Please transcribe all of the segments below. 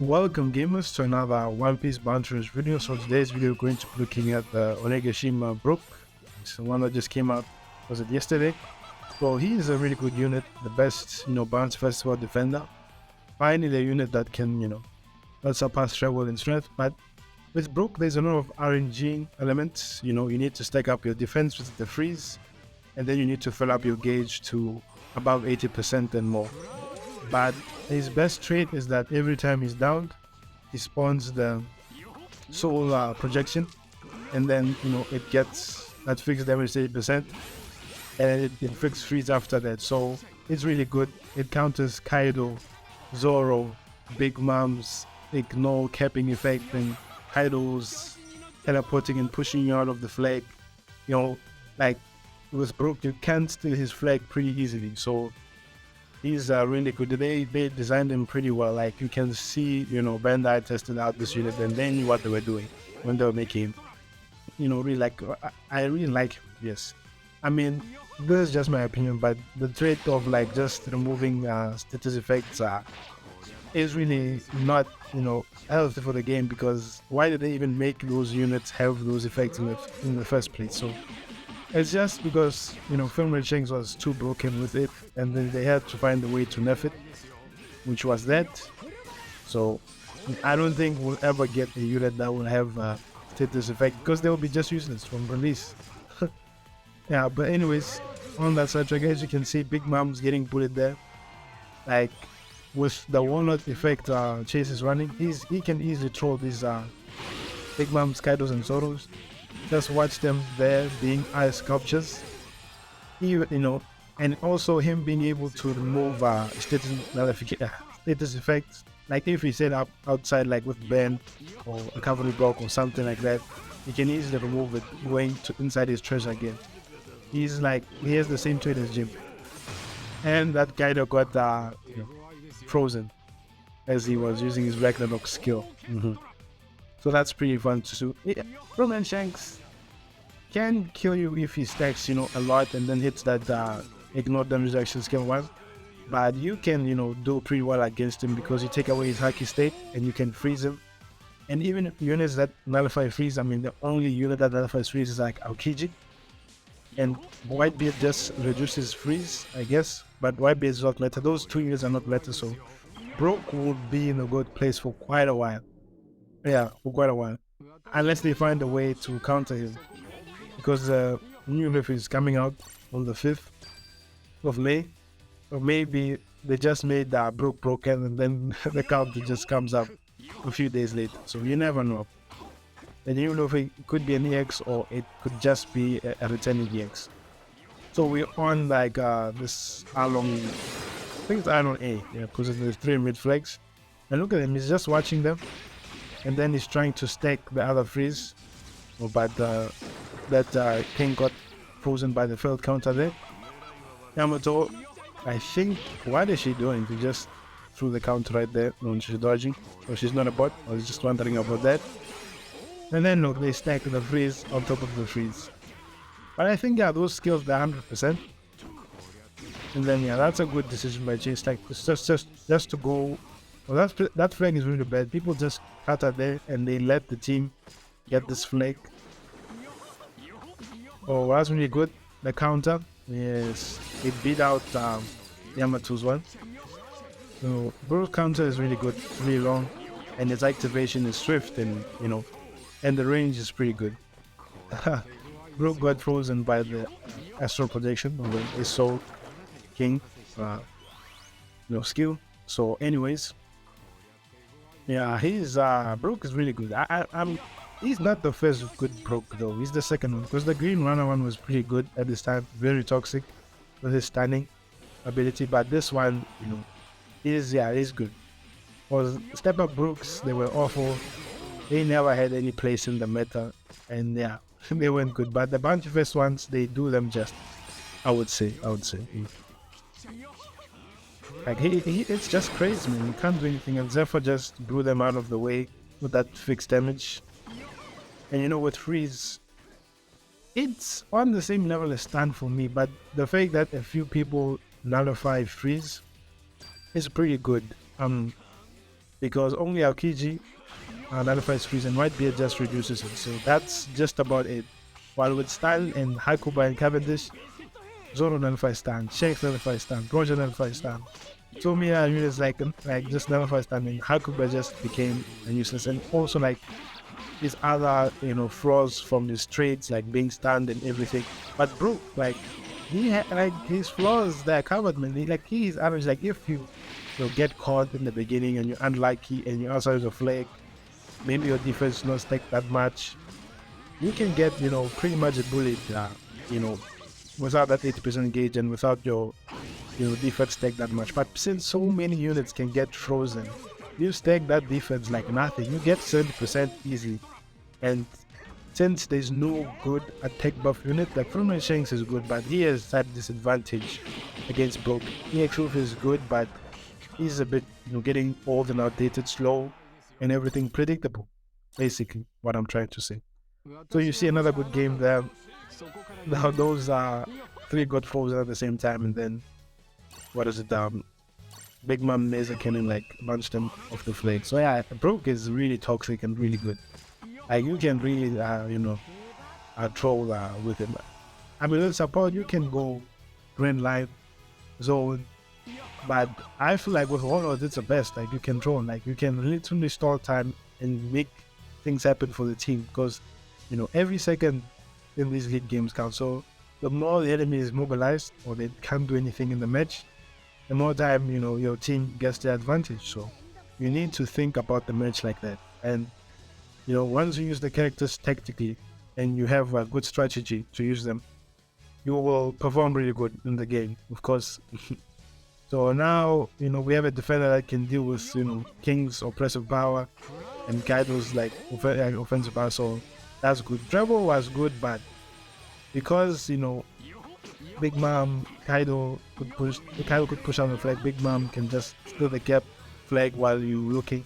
Welcome gamers to another One Piece Bouncer's video. So today's video we're going to be looking at the Onigashima Brook. It's the one that just came out, was it yesterday? Well, he is a really good unit, the best, bounce festival defender. Finally a unit that can, not surpass Travel in strength. But with Brook there's a lot of RNG elements. You need to stack up your defense with the freeze, and then you need to fill up your gauge to above 80% and more. But his best trait is that every time he's downed, he spawns the soul projection, and then it gets that fixed damage 80%, and it inflicts freeze after that. So it's really good. It counters Kaido, Zoro, Big Mom's ignore capping effect, and Kaido's teleporting and pushing you out of the flag. Like with Brook, you can steal his flag pretty easily. So he's really good. They designed him pretty well. Like you can see, Bandai tested out this unit and they knew what they were doing when they were making him. Really like, I really like him, yes. I mean, this is just my opinion, but the trait of like just removing status effects is really not, healthy for the game, because why did they even make those units have those effects in the first place? So it's just because, Film Shanks was too broken with it, and then they had to find a way to nerf it, which was that. So I don't think we'll ever get a unit that will have status effect, because they will be just useless from release. Yeah, but anyways, on that sidetrack, as you can see, Big Mom's getting bullied there. Like, with the walnut effect Chase is running, he can easily troll these Big Mom's, Kaidos, and Zoros. Just watch them there being ice sculptures, and also him being able to remove status effects. Like if he set up outside, like with Ben or a cavalry block or something like that, he can easily remove it going to inside his treasure again. He has the same trait as Jim, and that guy that got frozen as he was using his Ragnarok skill. So that's pretty fun to do. Roman Shanks can kill you if he stacks, a lot and then hits that ignore damage action skill 1. But you can, do pretty well against him because you take away his haki state and you can freeze him. And even units that nullify freeze, I mean, the only unit that nullifies freeze is like Aokiji. And Whitebeard just reduces freeze, I guess. But Whitebeard is not meta. Those two units are not meta, so Brook will be in a good place for quite a while. Yeah, for quite a while. Unless they find a way to counter him. Because the new riff is coming out on the 5th of May. Or maybe they just made Brook broken and then the counter just comes up a few days later. So you never know. And you know if it could be an EX or it could just be a returning EX. So we're on like this Along, I think it's Iron A, yeah, because there's 3 mid flags. And look at him, he's just watching them. And then he's trying to stack the other freeze, but that King got frozen by the failed counter there. Yamato, I think, what is she doing? She just threw the counter right there. No, she's dodging, or she's not a bot, or she's just wondering about that. And then look, they stack the freeze on top of the freeze. But I think, yeah, those skills they're 100%. And then, yeah, that's a good decision by Chase. Like, it's just to go. Well, that flag is really bad. People just cut out there and they let the team get this flag. Oh, that's really good. The counter, yes, it beat out Yamato's one. So Brook's counter is really good, really long, and its activation is swift, and and the range is pretty good. Brook got frozen by the astral projection of the Soul King, skill. So, anyways. Yeah, Brook is really good. He's not the first good Brook though. He's the second one, because the Green Runner one was pretty good at this time, very toxic with his stunning ability. But this one, he's good. Was Step Up Brooks, they were awful. They never had any place in the meta, and yeah, they weren't good. But the Bounty Fest ones, they do them just. I would say. Like it's just crazy, man. You can't do anything, and Zephyr just blew them out of the way with that fixed damage. And with freeze, it's on the same level as stun for me, but the fact that a few people nullify freeze is pretty good. because only Aokiji nullifies freeze and Whitebeard just reduces it. So that's just about it. While with style and Hakuba and Cavendish, Zoro nullifies stun, Shanks nullifies stun, Roger nullifies stun. Tomiya units like just nullifies stun, and Hakuba just became a nuisance. And also like his other flaws from his traits like being stunned and everything. But Brook, like he had like his flaws that covered, man. He's average. Like if you get caught in the beginning and you're unlucky and you also use a flag, maybe your defense not stack that much, you can get pretty much bullied without that 80% gauge and without your defense stack that much. But since so many units can get frozen, you stack that defense like nothing. You get 70% easy. And since there's no good attack buff unit, like Frontman Shanks is good, but he has that disadvantage against Brook. EX is good, but he's a bit getting old and outdated, slow, and everything predictable. Basically, what I'm trying to say. So you see another good game there. Now those are 3 good foes at the same time, and then what is it? Big Mom Laser Cannon like launched them off the flag. So yeah, Brook is really toxic and really good. Like you can really troll with him. I mean, with support you can go Grand Line, Zone, but I feel like with Wano it's the best. Like you can troll, like you can literally stall time and make things happen for the team, because every second in these league games counts. So the more the enemy is mobilized or they can't do anything in the match, the more time your team gets the advantage. So you need to think about the match like that. And once you use the characters tactically and you have a good strategy to use them, you will perform really good in the game, of course. So now we have a defender that can deal with King's oppressive power and Kaido's like offensive power. So that's good. Treble was good, but because Big Mom Kaido could push on the flag, Big Mom can just steal the cap flag while you looking.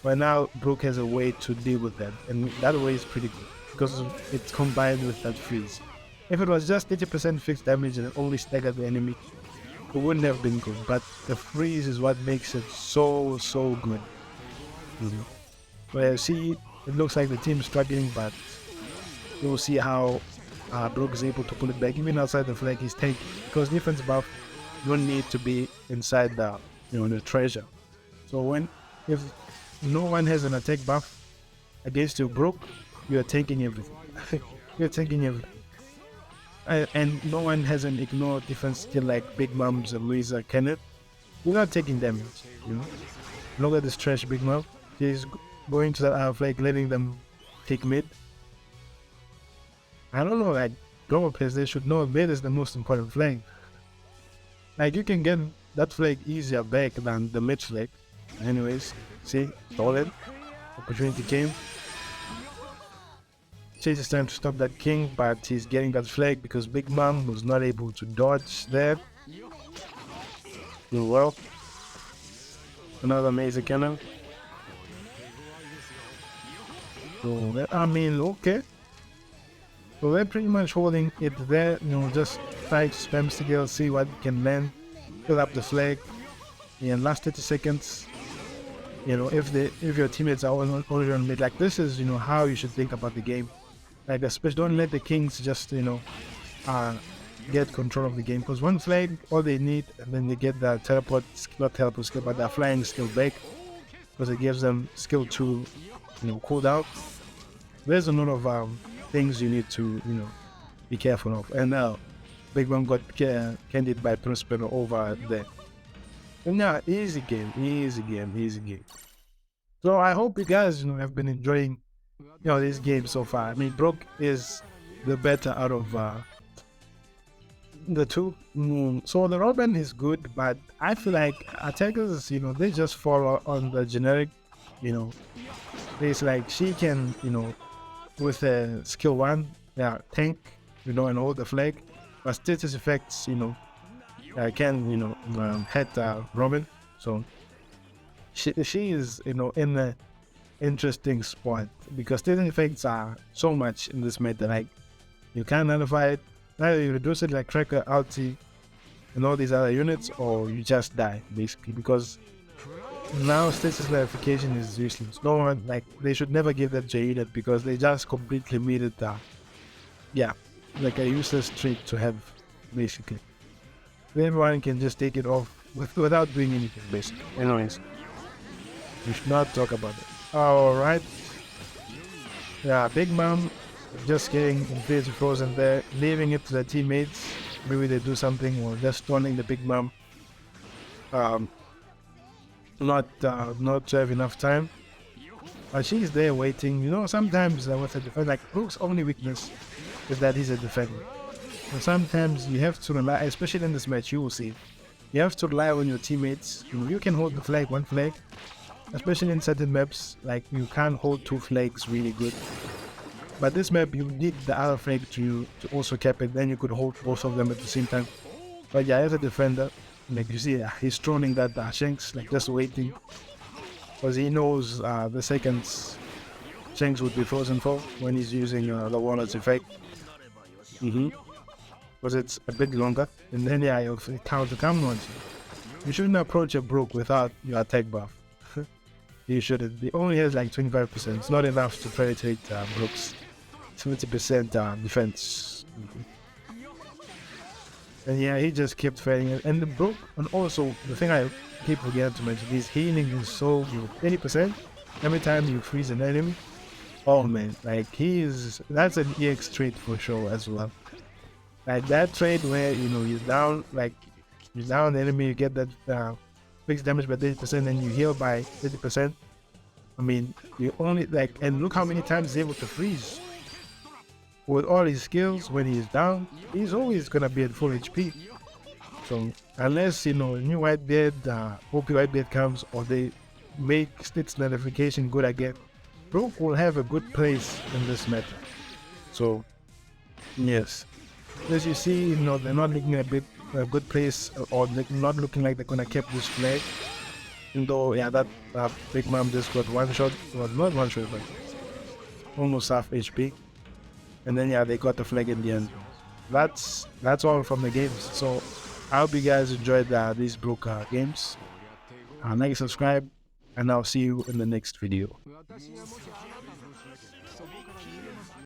But now Brook has a way to deal with that, and that way is pretty good because it's combined with that freeze. If it was just 80% fixed damage and only staggered the enemy, it wouldn't have been good. But the freeze is what makes it so good. Well, see, it looks like the team's struggling, but you'll see how Brook is able to pull it back. Even outside the flag, he's taking, because defense buff don't need to be inside the the treasure. So if no one has an attack buff against you, Brook, you are taking everything. You're taking everything. And no one has an ignore defense skill like Big Mom's Louisa Kenneth. You're not taking damage. Look at this trash Big Mom. She's going to that flag, letting them take mid. I don't know, like global players, they should know mid is the most important flag. Like you can get that flag easier back than the mid flag. Anyways, see, stolen. Opportunity came. Chase is trying to stop that king, but he's getting that flag because Big Mom was not able to dodge there. Do well. Another amazing cannon. So I mean, okay. So they're pretty much holding it there, just try to spam skill, see what can land, fill up the flag. In last 30 seconds, if your teammates are already on mid, like this is how you should think about the game. Like especially don't let the kings just get control of the game, because one flag all they need, and then they get the teleport skill, but the flying skill back, because it gives them skill to cooldown. There's a lot of things you need to be careful of. And now Big Mom got candied by Prospero over there. And yeah, easy game. So I hope you guys have been enjoying this game so far. I mean, Brook is the better out of the two. So the Robin is good, but I feel like attackers, they just fall on the generic. It's like she can, with a skill 1, tank, and hold the flag, but status effects, can hit Robin. So she is in the interesting spot, because status effects are so much in this meta. Like you can't nullify it, either you reduce it like Tracker, Ulti, and all these other units, or you just die basically, because now status clarification is useless. No one, like, they should never give that J-Unit because they just completely made it, yeah, like a useless trait to have, basically. Everyone can just take it off without doing anything, basically. Anyways, we should not talk about it. Alright. Yeah, Big Mom just getting Infinity Frozen there, leaving it to their teammates. Maybe they do something or just stoning the Big Mom. Not to have enough time. But she's there waiting. You know, sometimes with a defender, like Brook's only weakness is that he's a defender. And sometimes you have to rely, especially in this match, you will see. You have to rely on your teammates. You can hold the flag, one flag. Especially in certain maps, like you can't hold two flags really good. But this map, you need the other flag to also cap it. Then you could hold both of them at the same time. But yeah, as a defender, like you see, he's droning that Shanks, like just waiting. Because he knows the seconds Shanks would be frozen for when he's using the Walnut's effect. Because it's a bit longer. And then yeah, your counter comes on you. You shouldn't approach a Brook without your attack buff. You shouldn't. He only has like 25%. It's not enough to penetrate Brook's 70% defense. And yeah, he just kept failing it. And the Brook, and also the thing I keep forgetting to mention, his healing is so good. 80% every time you freeze an enemy. Oh man, like that's an EX trait for sure as well. Like that trait where, you know, he's down, like you're down the enemy, you get that fixed damage by 30% and you heal by 30%. I mean, you only like, and look how many times he's able to freeze. With all his skills, when he's down, he's always gonna be at full HP. So unless, you know, a new Whitebeard, OP Whitebeard comes, or they make Stitch notification good again, Brook will have a good place in this meta. So yes, as you see, you know, they're not looking a good place, or they're not looking like they're gonna keep this flag. Even though, yeah, that Big Mom just got one shot, well, not one shot, but almost half HP. And then yeah, they got the flag in the end. That's all from the games. So I hope you guys enjoyed these Brook games. Like, subscribe, and I'll see you in the next video.